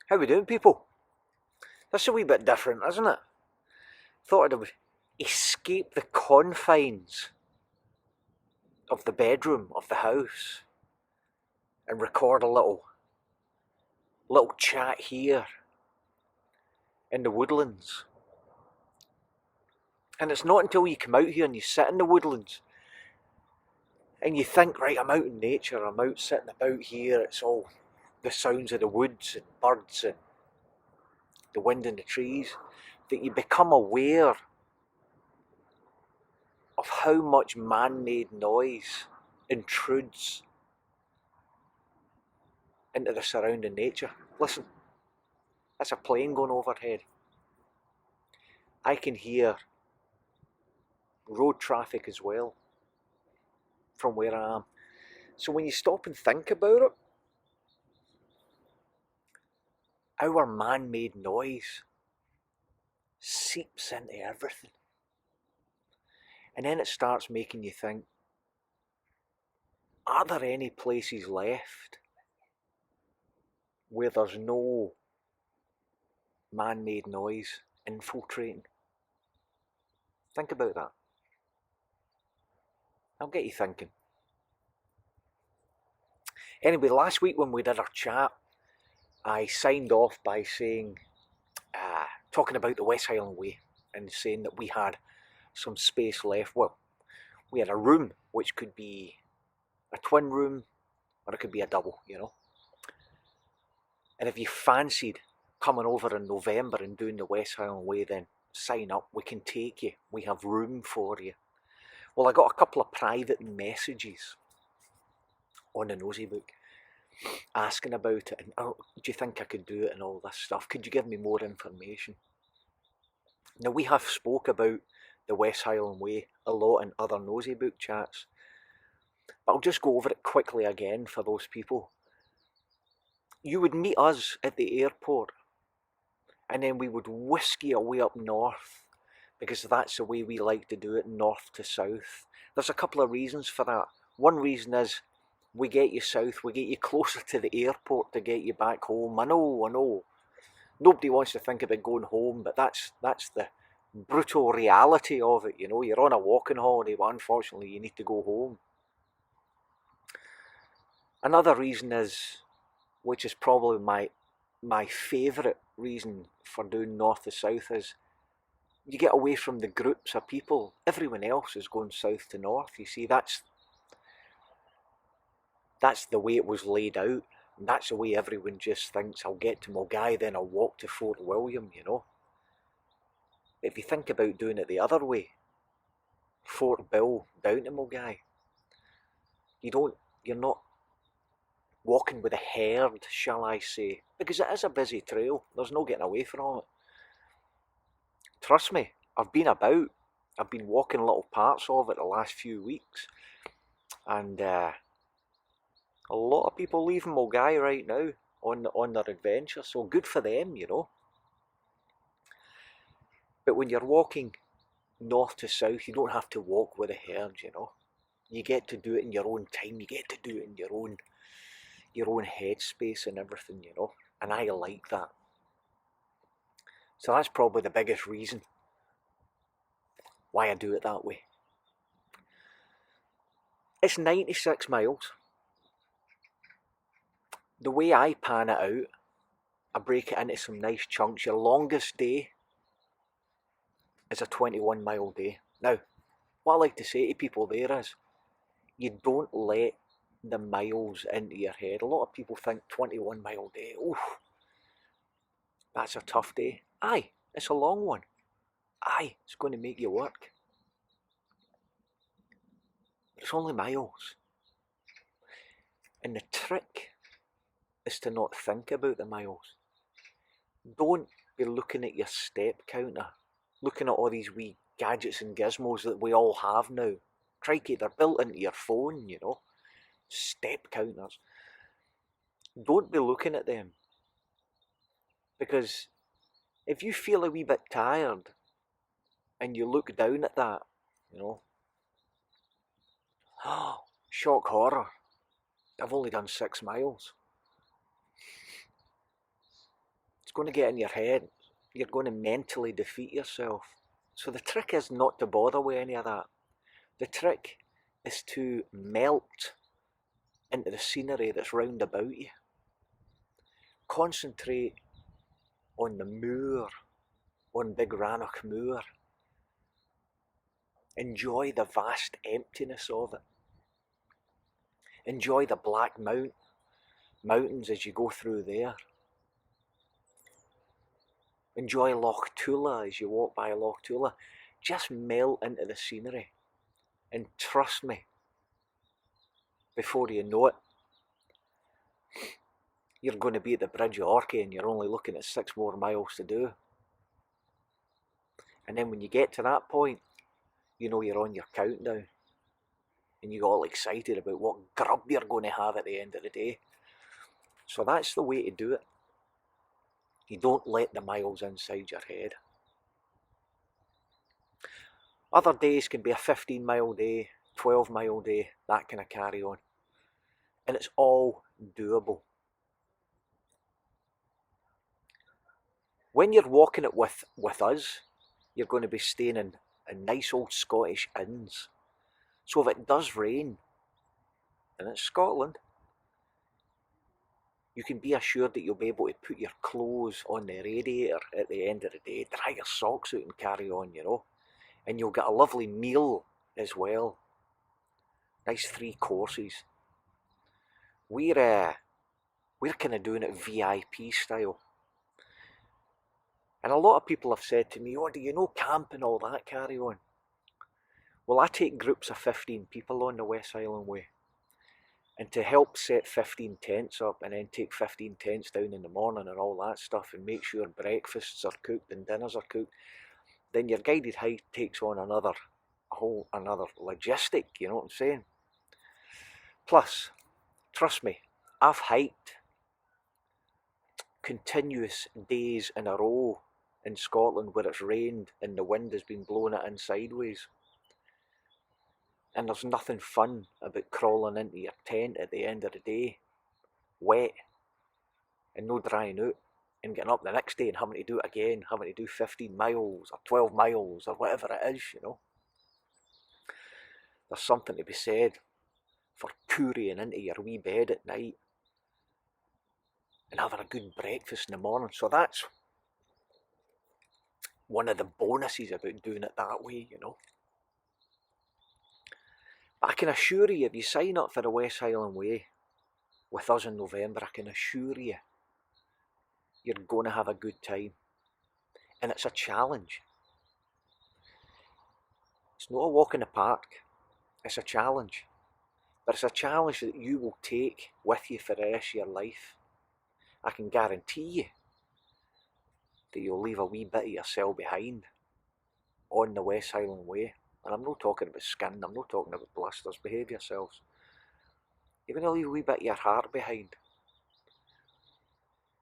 How we doing, people? That's a wee bit different, isn't it? Thought I'd escape the confines of the bedroom of the house and record a little chat here in the woodlands. And it's not until you come out here and you sit in the woodlands and you think, right, I'm out in nature, I'm out sitting about here, it's all the sounds of the woods and birds and the wind in the trees, that you become aware of how much man-made noise intrudes into the surrounding nature. Listen, that's a plane going overhead. I can hear road traffic as well from where I am. So when you stop and think about it, our man-made noise seeps into everything. And then it starts making you think, are there any places left where there's no man-made noise infiltrating? Think about that. I'll get you thinking. Anyway, last week when we did our chat, I signed off by saying, talking about the West Highland Way and saying that we had some space left. Well, we had a room which could be a twin room or it could be a double, you know. And if you fancied coming over in November and doing the West Highland Way, then sign up. We can take you. We have room for you. Well, I got a couple of private messages on the Nosy Book asking about it and, oh, do you think I could do it and all this stuff? Could you give me more information? Now, we have spoke about the West Highland Way a lot in other Nosy Book chats, but I'll just go over it quickly again for those people. You would meet us at the airport and then we would whisk you away up north, because that's the way we like to do it, north to south. There's a couple of reasons for that. One reason is we get you south, we get you closer to the airport to get you back home. I know. Nobody wants to think about going home, but that's the brutal reality of it, you know. You're on a walking holiday, but unfortunately you need to go home. Another reason is, which is probably my favourite reason for doing north to south, is you get away from the groups of people. Everyone else is going south to north. You see, that's the way it was laid out. And that's the way everyone just thinks, I'll get to Mulgai, then I'll walk to Fort William, you know. If you think about doing it the other way, Fort Bill down to Mulgai, you're not walking with a herd, shall I say, because it is a busy trail. There's no getting away from it. Trust me, I've been walking little parts of it the last few weeks, and a lot of people leaving Mulgai right now on their adventure, so good for them, you know. But when you're walking north to south, you don't have to walk with a herd, you know. You get to do it in your own time, you get to do it in your own headspace and everything, you know. And I like that. So that's probably the biggest reason why I do it that way. It's 96 miles. The way I pan it out, I break it into some nice chunks. Your longest day is a 21-mile day. Now, what I like to say to people there is, you don't let the miles into your head. A lot of people think 21-mile day, oof, that's a tough day. Aye, it's a long one. Aye, it's going to make you work. But it's only miles. And the trick is to not think about the miles. Don't be looking at your step counter, looking at all these wee gadgets and gizmos that we all have now. Crikey, they're built into your phone, you know. Step counters. Don't be looking at them. Because if you feel a wee bit tired and you look down at that, you know, oh, shock horror, I've only done 6 miles. It's going to get in your head. You're going to mentally defeat yourself. So the trick is not to bother with any of that. The trick is to melt into the scenery that's round about you. Concentrate on the moor, on Big Rannoch Moor. Enjoy the vast emptiness of it. Enjoy the black mountains as you go through there. Enjoy Loch Tula as you walk by Loch Tula. Just melt into the scenery. And trust me, before you know it, you're going to be at the Bridge of Orchy and you're only looking at 6 more miles to do. And then when you get to that point, you know you're on your countdown. And you get all excited about what grub you're going to have at the end of the day. So that's the way to do it. You don't let the miles inside your head. Other days can be a 15-mile day, 12-mile day, that kind of carry on. And it's all doable. When you're walking it with us, you're going to be staying in nice old Scottish inns. So if it does rain, and it's Scotland, you can be assured that you'll be able to put your clothes on the radiator at the end of the day, dry your socks out and carry on, you know. And you'll get a lovely meal as well. Nice 3 courses. We're kind of doing it VIP style. And a lot of people have said to me, oh, do you know camp and all that carry on? Well, I take groups of 15 people on the West Highland Way. And to help set 15 tents up and then take 15 tents down in the morning and all that stuff and make sure breakfasts are cooked and dinners are cooked, then your guided hike takes on another logistic, you know what I'm saying? Plus, trust me, I've hiked continuous days in a row in Scotland where it's rained and the wind has been blowing it in sideways. And there's nothing fun about crawling into your tent at the end of the day, wet, and no drying out, and getting up the next day and having to do it again, having to do 15 miles or 12 miles or whatever it is, you know. There's something to be said for currying into your wee bed at night and having a good breakfast in the morning. So that's one of the bonuses about doing it that way, you know. But I can assure you, if you sign up for the West Highland Way with us in November, I can assure you, you're going to have a good time. And it's a challenge. It's not a walk in the park. It's a challenge. But it's a challenge that you will take with you for the rest of your life. I can guarantee you that you'll leave a wee bit of yourself behind on the West Highland Way. And I'm not talking about skin, I'm not talking about blisters, behave yourselves. You're going to leave a wee bit of your heart behind.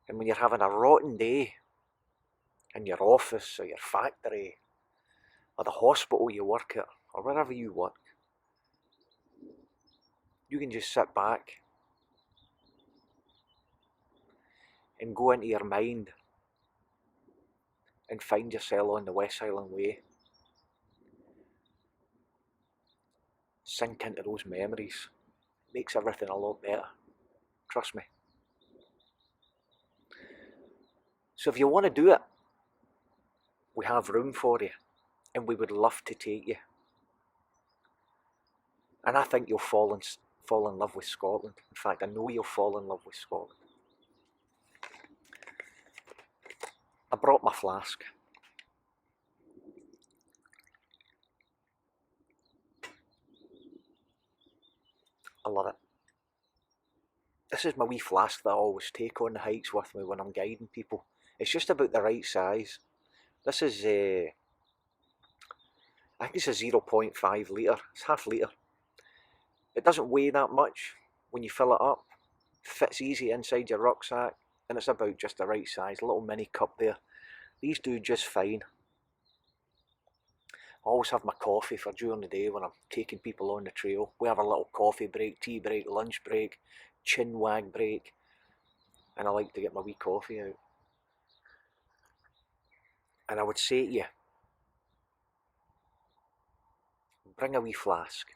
And when you're having a rotten day in your office or your factory or the hospital you work at or wherever you work, you can just sit back and go into your mind and find yourself on the West Highland Way. Sink into those memories. Makes everything a lot better. Trust me. So if you want to do it, we have room for you and we would love to take you. And I think you'll fall in love with Scotland. In fact, I know you'll fall in love with Scotland. I brought my flask. I love it. This is my wee flask that I always take on the hikes with me when I'm guiding people. It's just about the right size. This is I think it's a 0.5 litre. It's half litre. It doesn't weigh that much when you fill it up. It fits easy inside your rucksack and it's about just the right size. A little mini cup there. These do just fine. I always have my coffee for during the day when I'm taking people on the trail. We have a little coffee break, tea break, lunch break, Chinwag break, and I like to get my wee coffee out. And I would say to you, bring a wee flask.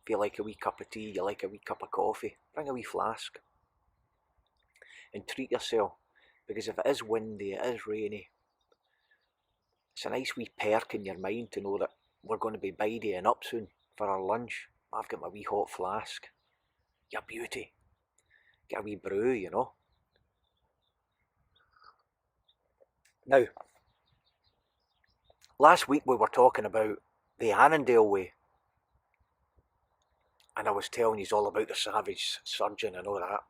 If you like a wee cup of tea, you like a wee cup of coffee, bring a wee flask. And treat yourself. Because if it is windy, it is rainy, it's a nice wee perk in your mind to know that we're going to be biddying up soon for our lunch. I've got my wee hot flask. Your beauty. Get a wee brew, you know. Now, last week we were talking about the Annandale way. And I was telling you all about the savage surgeon and all that.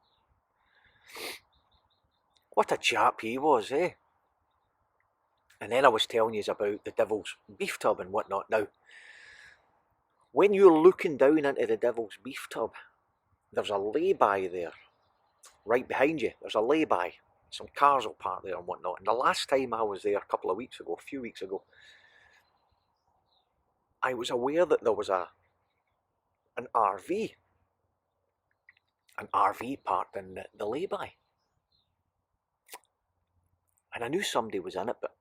What a chap he was, eh? And then I was telling you about the Devil's Beef Tub and whatnot. Now, when you're looking down into the Devil's Beef Tub, there's a lay-by there. Right behind you, there's a lay-by. Some cars will park there and whatnot. And the last time I was there a few weeks ago, I was aware that there was an RV parked in the lay-by. And I knew somebody was in it, but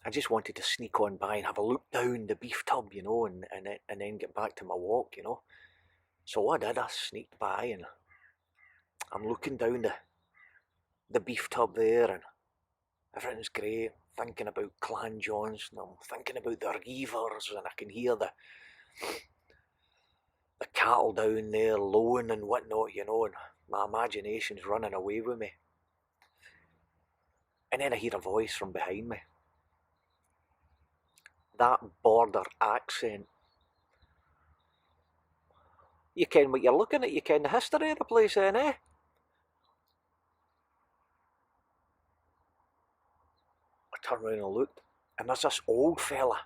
I just wanted to sneak on by and have a look down the beef tub, you know, and then get back to my walk, you know. So what I did, I sneaked by and I'm looking down the beef tub there and everything's great. Thinking about Clan Johnson, I'm thinking about the reavers and I can hear the cattle down there lowing and whatnot, you know, and my imagination's running away with me. And then I hear a voice from behind me. That border accent. You ken what you're looking at, you ken the history of the place then, eh? I turned around and looked, and there's this old fella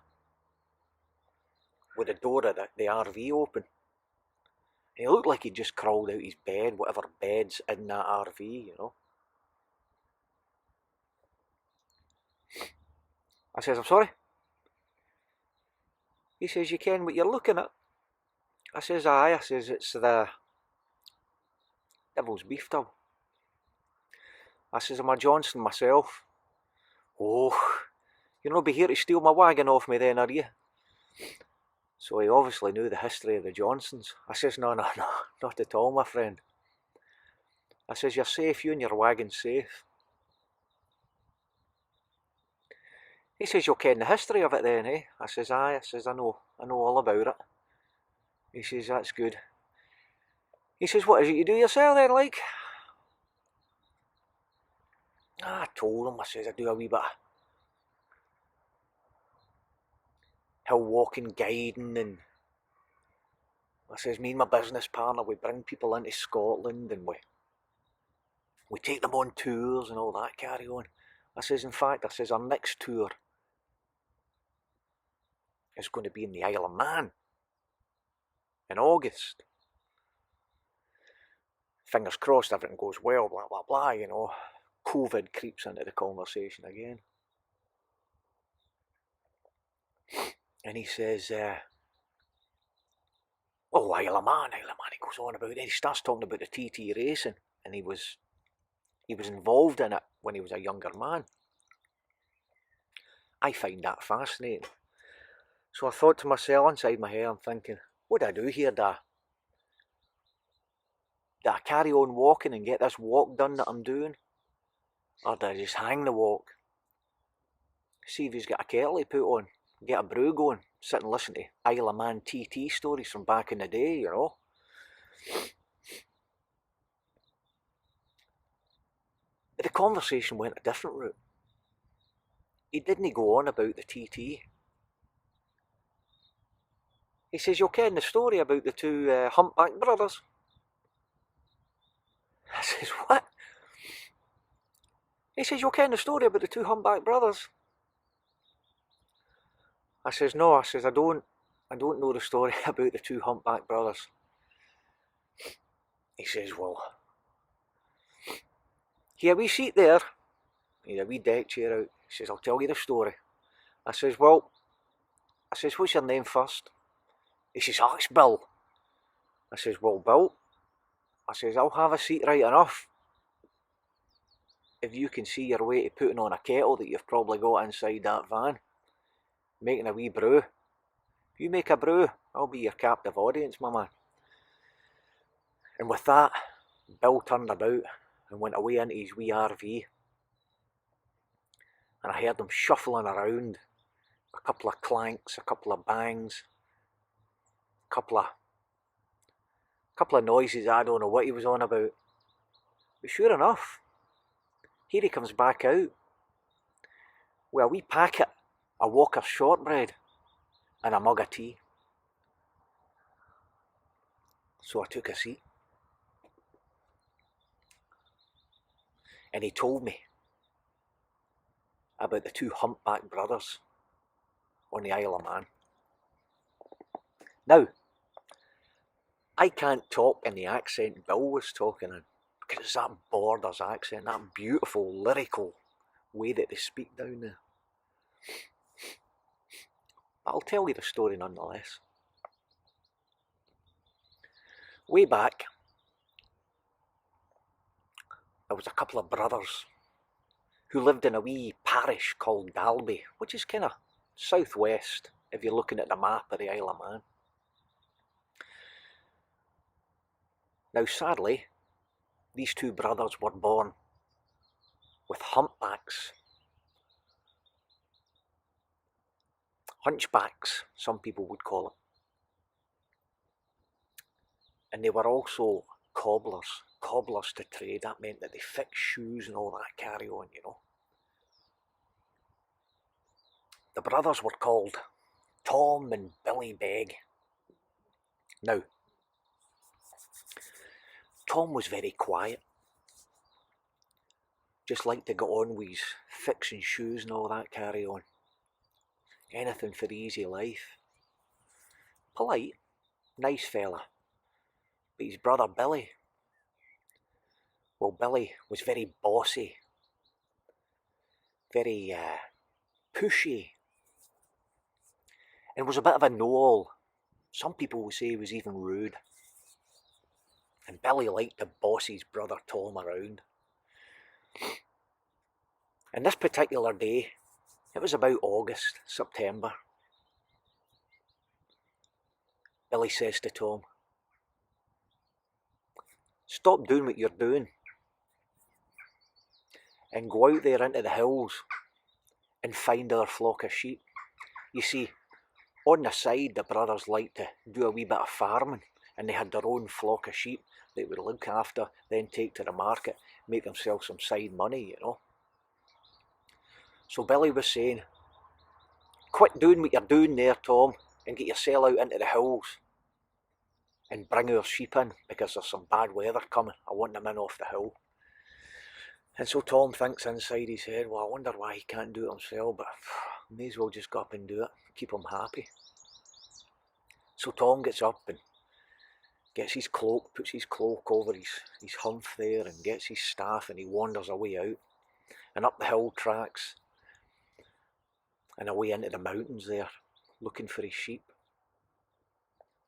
with the door of the RV open. And he looked like he'd just crawled out his bed, whatever bed's in that RV, you know. I says, I'm sorry. He says, you ken what you're looking at? I says, aye. I says, it's the Devil's Beef Tub. I says, I'm a Johnson myself. Oh, you're not be here to steal my wagon off me then, are you? So he obviously knew the history of the Johnsons. I says, no, not at all, my friend. I says, you're safe, you and your wagon's safe. He says, you'll ken the history of it then, eh? I says, aye. I says, I know all about it. He says, that's good. He says, what is it you do yourself then, like? I told him, I says, I do a wee bit of hill walking, guiding, and I says, me and my business partner, we bring people into Scotland and we take them on tours and all that carry on. I says, in fact, I says, our next tour is going to be in the Isle of Man in August. Fingers crossed everything goes well, blah, blah, blah, you know. COVID creeps into the conversation again. And he says, oh, Isle of Man, he goes on about it. He starts talking about the TT racing, and he was involved in it when he was a younger man. I find that fascinating. So I thought to myself inside my head, I'm thinking, what do I do here, do I carry on walking and get this walk done that I'm doing? Or do I just hang the walk? See if he's got a kettle to put on, get a brew going, sit and listen to Isle of Man TT stories from back in the day, you know. But the conversation went a different route. He didn't go on about the TT. He says, you'll ken the story about the two humpback brothers. I says, what? He says, you'll ken the story about the two humpback brothers. I says, no, I says, I don't know the story about the two humpback brothers. He says, well, here we seat there. He had a wee deck chair out. He says, I'll tell you the story. I says, what's your name first? He says, oh, it's Bill. I says, well, Bill, I says, I'll have a seat right enough. if you can see your way to putting on a kettle that you've probably got inside that van, making a wee brew. If you make a brew, I'll be your captive audience, my man. And with that, Bill turned about and went away into his wee RV. And I heard him shuffling around. A couple of clanks, a couple of bangs, a couple of noises. I don't know what he was on about. But sure enough, here he comes back out with a wee packet of Walker's shortbread and a mug of tea. So I took a seat. And he told me about the two humpback brothers on the Isle of Man. Now, I can't talk in the accent Bill was talking in, because it's that Borders accent, that beautiful lyrical way that they speak down there. But I'll tell you the story nonetheless. Way back, there was a couple of brothers who lived in a wee parish called Dalby, which is kind of southwest if you're looking at the map of the Isle of Man. Now sadly, these two brothers were born with humpbacks. Hunchbacks, some people would call it. And they were also cobblers to trade. That meant that they fixed shoes and all that carry on, you know. The brothers were called Tom and Billy Begg. Now, Tom was very quiet. Just liked to get on with his fixing shoes and all that carry on. Anything for the easy life. Polite, nice fella. But his brother Billy, well, Billy was very bossy, very pushy, and was a bit of a know-all. Some people would say he was even rude. And Billy liked to boss his brother Tom around. And this particular day, it was about August, September. Billy says to Tom, "Stop doing what you're doing and go out there into the hills and find our flock of sheep." You see, on the side, the brothers liked to do a wee bit of farming, and they had their own flock of sheep they would look after, then take to the market, make themselves some side money, you know. So Billy was saying, "Quit doing what you're doing there, Tom, and get yourself out into the hills and bring our sheep in, because there's some bad weather coming. I want them in off the hill." And so Tom thinks inside his head, well, I wonder why he can't do it himself, but may as well just go up and do it, keep him happy. So Tom gets up and gets his cloak, puts his cloak over his humph there, and gets his staff, and he wanders away out and up the hill tracks and away into the mountains there, looking for his sheep.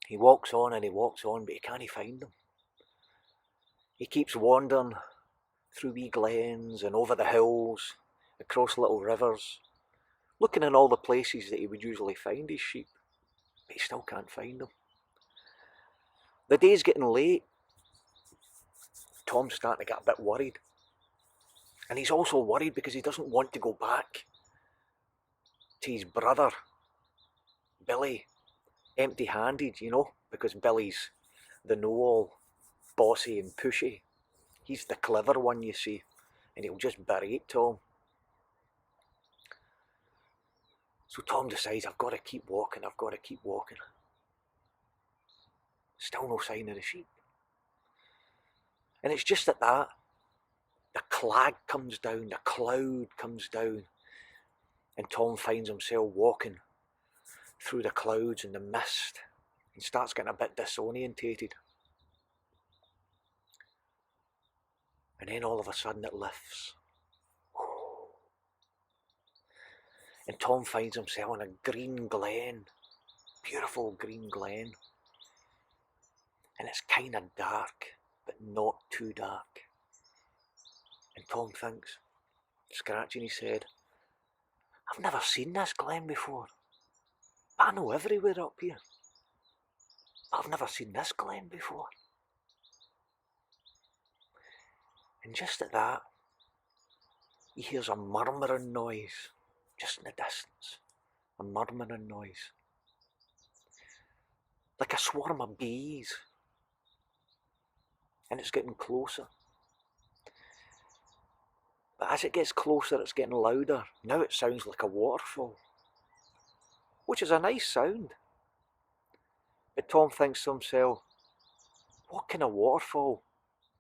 He walks on and he walks on, but he can't find them. He keeps wandering through wee glens and over the hills, across little rivers, looking in all the places that he would usually find his sheep, but he still can't find them. The day's getting late. Tom's starting to get a bit worried. And he's also worried because he doesn't want to go back to his brother, Billy, empty-handed, you know, because Billy's the know-all, bossy and pushy. He's the clever one, you see, and he'll just berate Tom. So Tom decides, I've got to keep walking. Still no sign of the sheep. And it's just at that, the clag comes down, the cloud comes down, and Tom finds himself walking through the clouds and the mist and starts getting a bit disorientated. And then all of a sudden it lifts. And Tom finds himself in a green glen, beautiful green glen. And it's kind of dark, but not too dark. And Tom thinks, scratching his head. I've never seen this glen before. But I know everywhere up here. But I've never seen this glen before. And just at that, he hears a murmuring noise, just in the distance. A murmuring noise. Like a swarm of bees. And it's getting closer. But as it gets closer, it's getting louder. Now it sounds like a waterfall. Which is a nice sound. But Tom thinks to himself, what kind of waterfall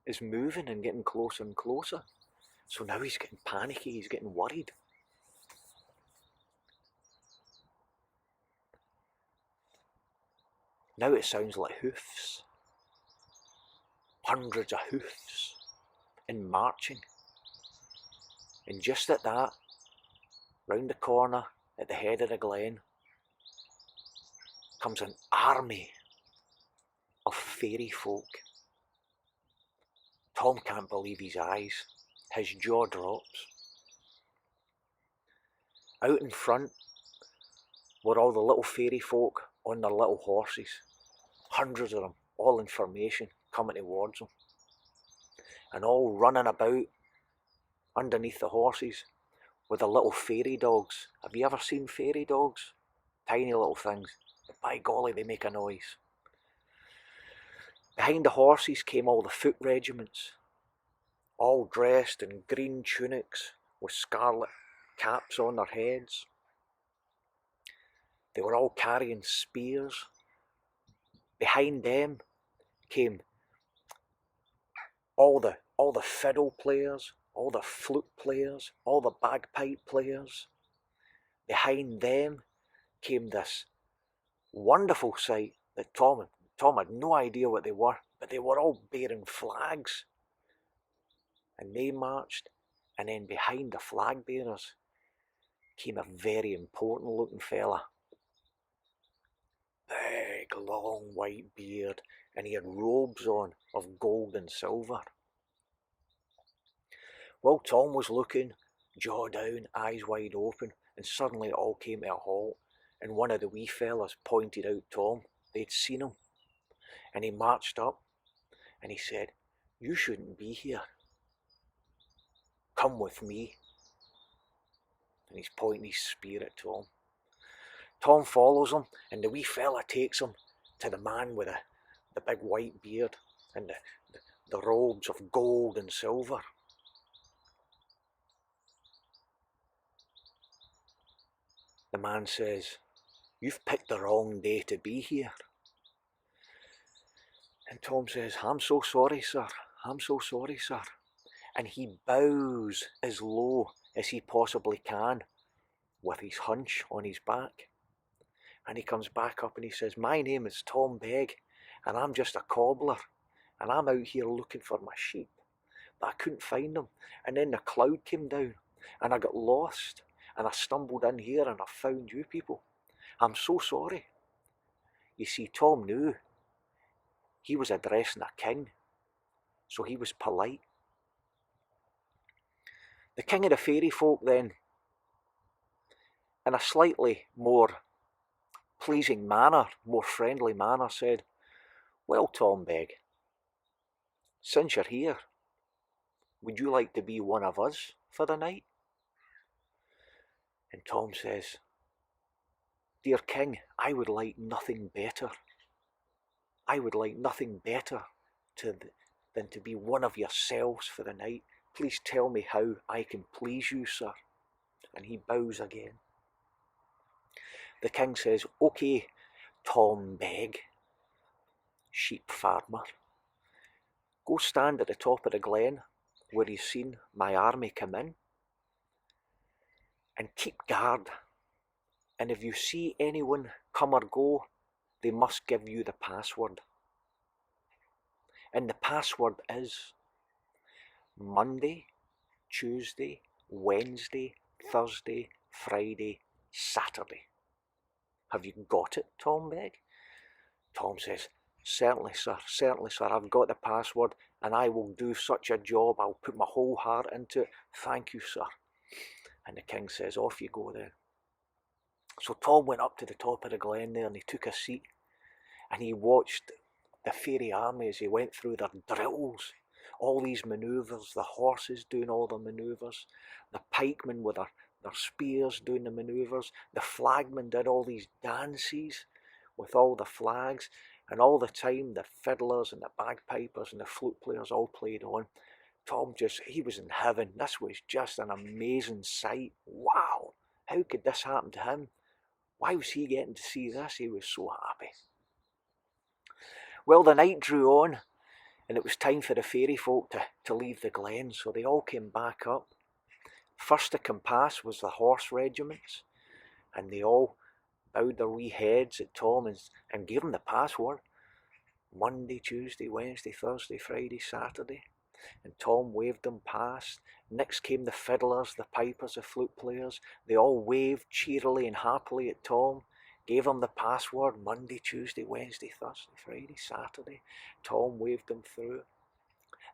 is moving and getting closer and closer? So now he's getting panicky, he's getting worried. Now it sounds like hoofs. Hundreds of hoofs in marching. And just at that, round the corner at the head of the glen, comes an army of fairy folk. Tom can't believe his eyes. His jaw drops. Out in front were all the little fairy folk on their little horses. Hundreds of them, all in formation, coming towards them. And all running about underneath the horses with the little fairy dogs. Have you ever seen fairy dogs? Tiny little things. But by golly, they make a noise. Behind the horses came all the foot regiments, all dressed in green tunics with scarlet caps on their heads. They were all carrying spears. Behind them came all the fiddle players, all the flute players, all the bagpipe players. Behind them came this wonderful sight that Tom had no idea what they were, but they were all bearing flags. And they marched, and then behind the flag bearers came a very important looking fella. Big, long white beard, and he had robes on of gold and silver. Well, Tom was looking, jaw down, eyes wide open, and suddenly it all came to a halt, and one of the wee fellas pointed out Tom. They'd seen him, and he marched up, and he said, "You shouldn't be here. Come with me." And he's pointing his spear at Tom. Tom follows him, and the wee fella takes him to the man with the big white beard and the robes of gold and silver. The man says, "You've picked the wrong day to be here." And Tom says, "I'm so sorry, sir. I'm so sorry, sir." And he bows as low as he possibly can with his hunch on his back. And he comes back up and he says, "My name is Tom Begg, and I'm just a cobbler, and I'm out here looking for my sheep, but I couldn't find them. And then the cloud came down, and I got lost, and I stumbled in here, and I found you people. I'm so sorry." You see, Tom knew he was addressing a king, so he was polite. The king of the fairy folk then, in a slightly more pleasing manner, more friendly manner, said, "Well, Tom Begg, since you're here, would you like to be one of us for the night?" And Tom says, "Dear king, I would like nothing better. I would like nothing better than to be one of yourselves for the night. Please tell me how I can please you, sir." And he bows again. The king says, "Okay, Tom Begg, sheep farmer, go stand at the top of the glen where you've seen my army come in, and keep guard. And if you see anyone come or go, they must give you the password. And the password is Monday, Tuesday, Wednesday, Thursday, Friday, Saturday. Have you got it, Tom Begg?" Tom says, certainly, sir, I've got the password, and I will do such a job. I'll put my whole heart into it. Thank you, sir." And the king says, off you go then. So Tom went up to the top of the glen there and he took a seat and he watched the fairy army as he went through their drills, all these manoeuvres, the horses doing all the manoeuvres, the pikemen with their spears doing the manoeuvres, the flagmen did all these dances with all the flags, and all the time the fiddlers and the bagpipers and the flute players all played on. Tom he was in heaven. This was just an amazing sight. Wow, how could this happen to him? Why was he getting to see this? He was so happy. Well, the night drew on, and it was time for the fairy folk to leave the glen, so they all came back up. First to come past was the horse regiments, and they all bowed their wee heads at Tom and gave him the password. Monday, Tuesday, Wednesday, Thursday, Friday, Saturday. And Tom waved them past. Next came the fiddlers, the pipers, the flute players. They all waved cheerily and happily at Tom, gave him the password, Monday, Tuesday, Wednesday, Thursday, Friday, Saturday. Tom waved them through.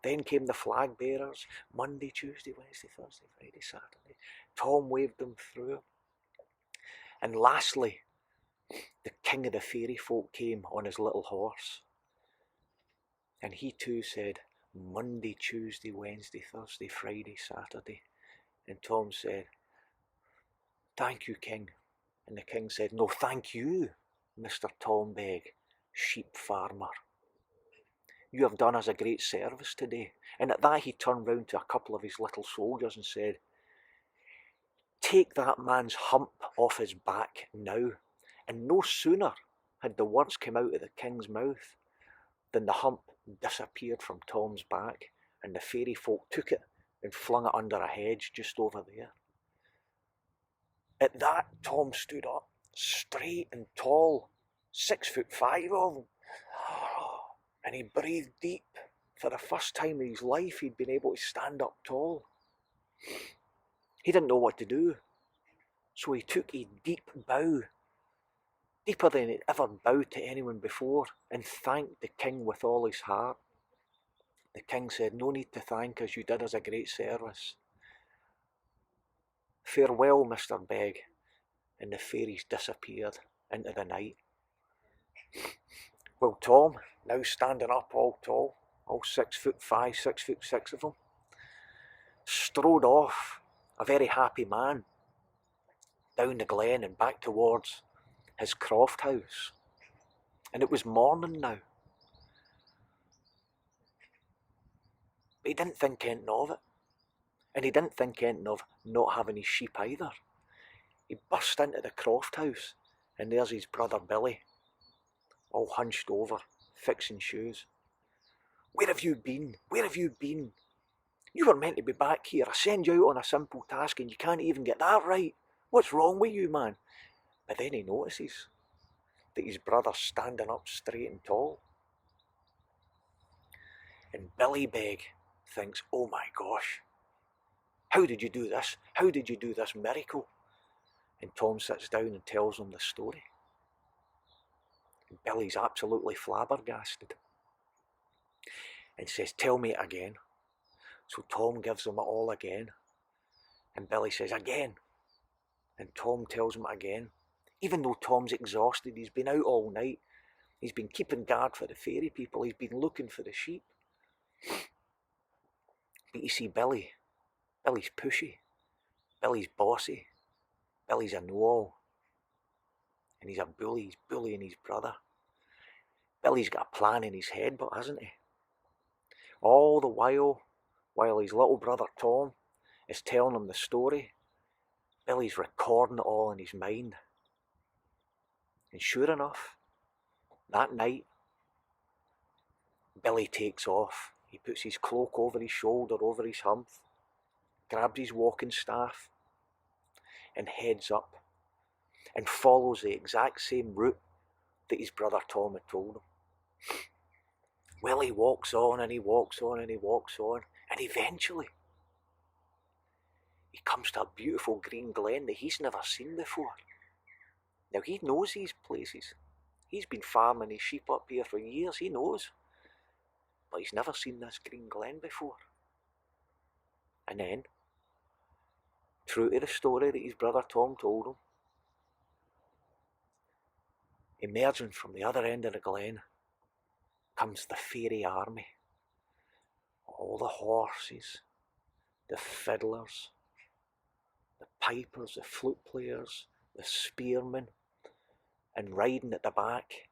Then came the flag bearers, Monday, Tuesday, Wednesday, Thursday, Friday, Saturday. Tom waved them through. And lastly, the king of the fairy folk came on his little horse. And he too said, Monday, Tuesday, Wednesday, Thursday, Friday, Saturday. And Tom said, thank you, king. And the king said, no, thank you, Mr. Tom Begg, sheep farmer. You have done us a great service today. And at that he turned round to a couple of his little soldiers and said, take that man's hump off his back now. And no sooner had the words come out of the king's mouth than the hump disappeared from Tom's back, and the fairy folk took it and flung it under a hedge just over there. At that, Tom stood up, straight and tall, 6'5" of him, and he breathed deep. For the first time in his life, he'd been able to stand up tall. He didn't know what to do, so he took a deep bow, deeper than he'd ever bowed to anyone before, and thanked the king with all his heart. The king said, no need to thank us, you did us a great service. Farewell, Mr. Begg. And the fairies disappeared into the night. Well, Tom, now standing up all tall, all 6'5", 6'6" of him, strode off, a very happy man, down the glen and back towards his croft house. And it was morning now. But he didn't think anything of it. And he didn't think anything of not having his sheep either. He burst into the croft house, and there's his brother Billy, all hunched over, fixing shoes. Where have you been? Where have you been? You were meant to be back here. I send you out on a simple task and you can't even get that right. What's wrong with you, man? But then he notices that his brother's standing up straight and tall. And Billy Begg thinks, oh my gosh, how did you do this? How did you do this miracle? And Tom sits down and tells him the story. And Billy's absolutely flabbergasted and says, tell me it again. So Tom gives him it all again. And Billy says, again. And Tom tells him it again. Even though Tom's exhausted, he's been out all night. He's been keeping guard for the fairy people. He's been looking for the sheep. But you see, Billy's pushy. Billy's bossy. Billy's a know-all. And he's a bully. He's bullying his brother. Billy's got a plan in his head, but hasn't he? All the while his little brother Tom is telling him the story, Billy's recording it all in his mind. And sure enough, that night, Billy takes off. He puts his cloak over his shoulder, over his hump, grabs his walking staff, and heads up, and follows the exact same route that his brother Tom had told him. Well, he walks on and he walks on and he walks on, and eventually he comes to a beautiful green glen that he's never seen before. Now, he knows these places. He's been farming his sheep up here for years, he knows. But he's never seen this green glen before. And then true to the story that his brother Tom told him. Emerging from the other end of the glen comes the fairy army. All the horses, the fiddlers, the pipers, the flute players, the spearmen, and riding at the back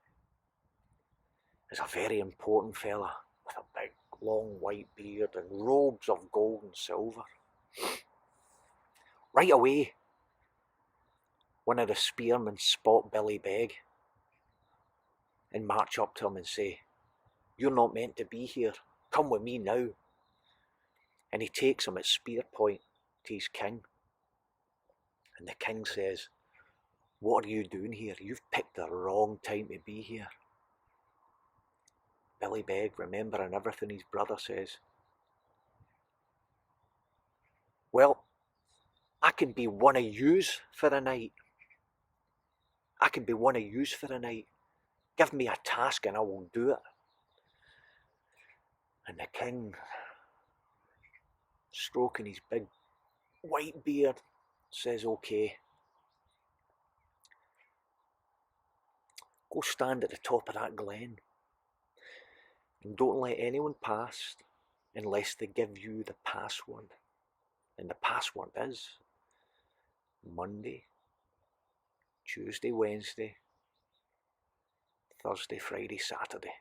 is a very important fella with a big long white beard and robes of gold and silver. Right away, one of the spearmen spot Billy Beg and march up to him and say, "You're not meant to be here, come with me now." And he takes him at spear point to his king. And the king says, "What are you doing here? You've picked the wrong time to be here." Billy Beg, remembering everything his brother says, "Well, I can be one of yous for a night. I can be one of yous for a night. Give me a task and I will do it." And the king, stroking his big white beard, says, "Okay, go stand at the top of that glen and don't let anyone pass unless they give you the password." And the password is Monday, Tuesday, Wednesday, Thursday, Friday, Saturday.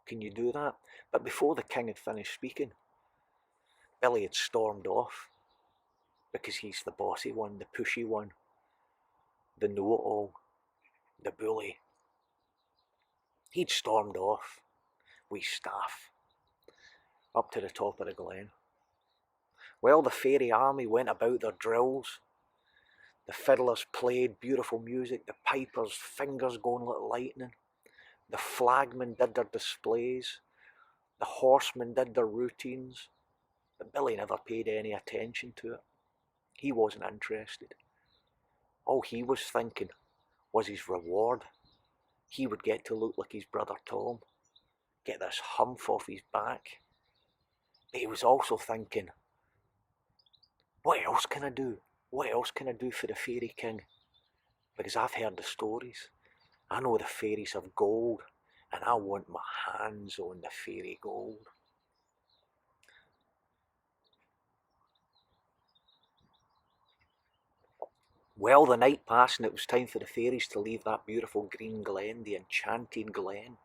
Can you do that? But before the king had finished speaking, Billy had stormed off, because he's the bossy one, the pushy one, the know-it-all, the bully. He'd stormed off with staff up to the top of the glen. Well, the fairy army went about their drills. The fiddlers played beautiful music, the pipers' fingers going like lightning, the flagmen did their displays, the horsemen did their routines, but Billy never paid any attention to it. He wasn't interested. All he was thinking was his reward. He would get to look like his brother Tom, get this humph off his back. But he was also thinking, what else can I do? What else can I do for the fairy king? Because I've heard the stories. I know the fairies have gold, and I want my hands on the fairy gold. Well, the night passed and it was time for the fairies to leave that beautiful green glen, the enchanted glen.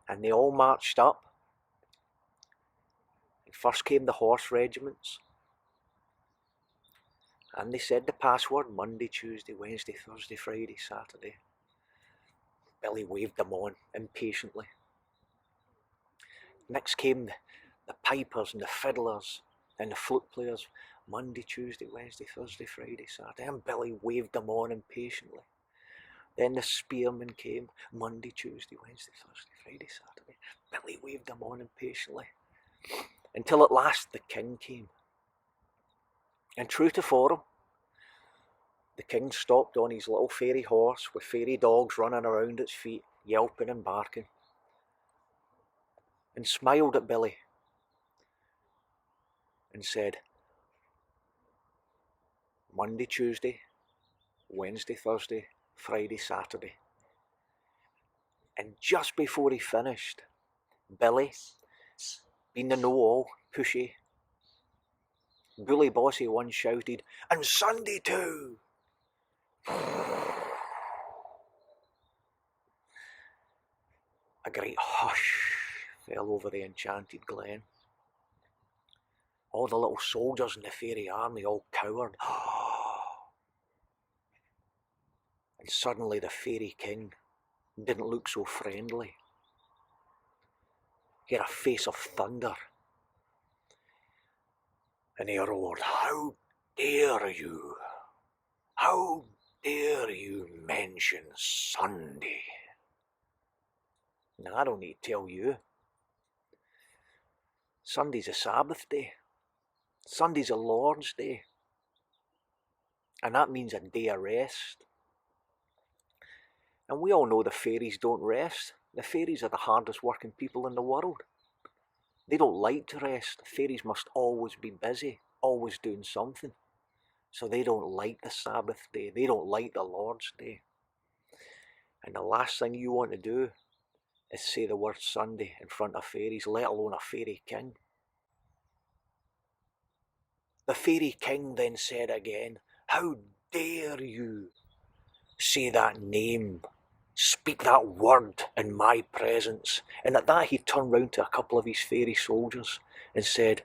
And they all marched up. And first came the horse regiments. And they said the password, Monday, Tuesday, Wednesday, Thursday, Friday, Saturday. Billy waved them on impatiently. Next came the pipers and the fiddlers and the flute players. Monday, Tuesday, Wednesday, Thursday, Friday, Saturday. And Billy waved them on impatiently. Then the spearmen came. Monday, Tuesday, Wednesday, Thursday, Friday, Saturday. Billy waved them on impatiently. Until at last the king came. And true to form, the king stopped on his little fairy horse with fairy dogs running around its feet, yelping and barking, and smiled at Billy and said, Monday, Tuesday, Wednesday, Thursday, Friday, Saturday. And just before he finished, Billy, being the know-all, pushy, bully bossy one shouted, and Sunday too! A great hush fell over the enchanted glen. All the little soldiers in the fairy army all cowered. And suddenly the fairy king didn't look so friendly. He had a face of thunder. And he roared, "How dare you? How dare you mention Sunday?" Now, I don't need to tell you. Sunday's a Sabbath day. Sunday's a Lord's day. And that means a day of rest. And we all know the fairies don't rest. The fairies are the hardest working people in the world. They don't like to rest. Fairies must always be busy. always doing something. So they don't like the Sabbath day. They don't like the Lord's day. And the last thing you want to do is say the word Sunday in front of fairies, let alone a fairy king. The fairy king then said again, "How dare you say that name, speak that word in my presence?" And at that he turned round to a couple of his fairy soldiers and said,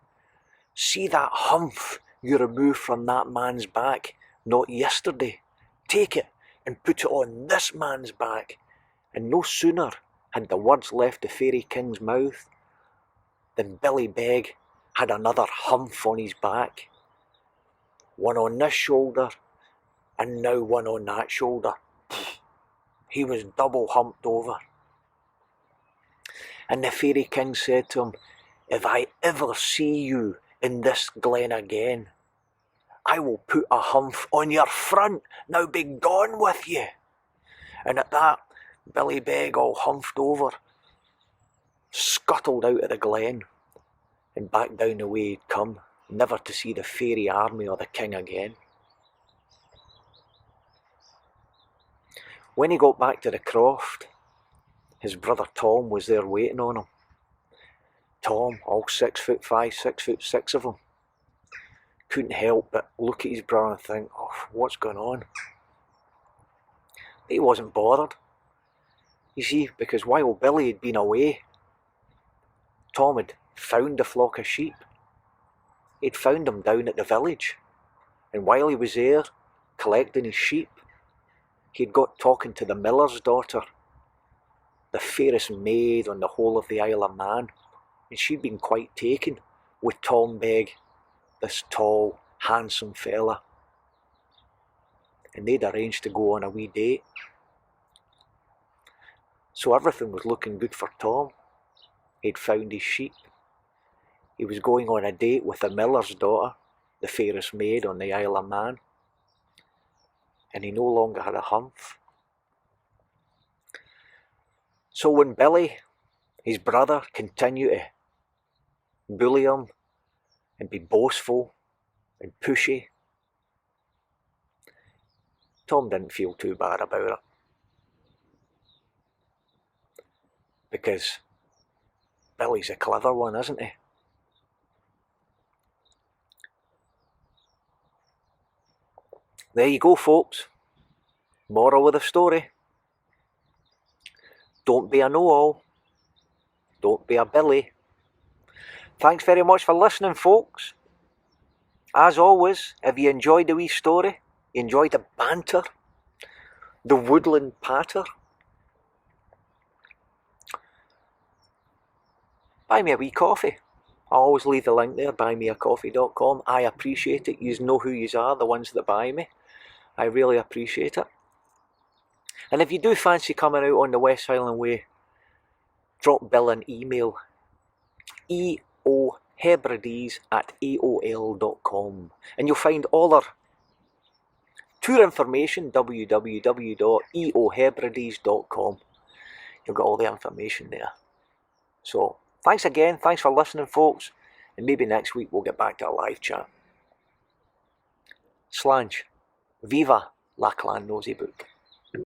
"See that humph you removed from that man's back not yesterday? Take it and put it on this man's back." And no sooner had the words left the fairy king's mouth than Billy Beg had another humph on his back. One on this shoulder and now one on that shoulder. He was double humped over. And the fairy king said to him, "If I ever see you in this glen again, I will put a humph on your front. Now be gone with you." And at that, Billy Beg, all humphed over, scuttled out of the glen and back down the way he'd come, never to see the fairy army or the king again. When he got back to the croft, his brother Tom was there waiting on him. Tom, all 6'5", 6'6" of him, couldn't help but look at his brother and think, "Oh, what's going on?" He wasn't bothered. You see, because while Billy had been away, Tom had found the flock of sheep. He'd found them down at the village. And while he was there, collecting his sheep, he'd got talking to the miller's daughter, the fairest maid on the whole of the Isle of Man. And she'd been quite taken with Tom Beg, this tall, handsome fella. And they'd arranged to go on a wee date. So everything was looking good for Tom. He'd found his sheep. He was going on a date with the miller's daughter, the fairest maid on the Isle of Man. And he no longer had a humph. So when Billy, his brother, continued to bully him and be boastful and pushy, Tom didn't feel too bad about it. Because Billy's a clever one, isn't he? There you go, folks. Moral of the story. Don't be a know-all. Don't be a Billy. Thanks very much for listening, folks. As always, if you enjoyed the wee story, you enjoyed the banter, the woodland patter, buy me a wee coffee. I always leave the link there, buymeacoffee.com. I appreciate it. You know who you are, the ones that buy me. I really appreciate it. And if you do fancy coming out on the West Highland Way, drop Bill an email, eohebrides@aol.com, and you'll find all our tour information, www.eohebrides.com. You'll get all the information there. So, thanks again, thanks for listening, folks, and maybe next week we'll get back to a live chat. Slange, viva la clan nosy book.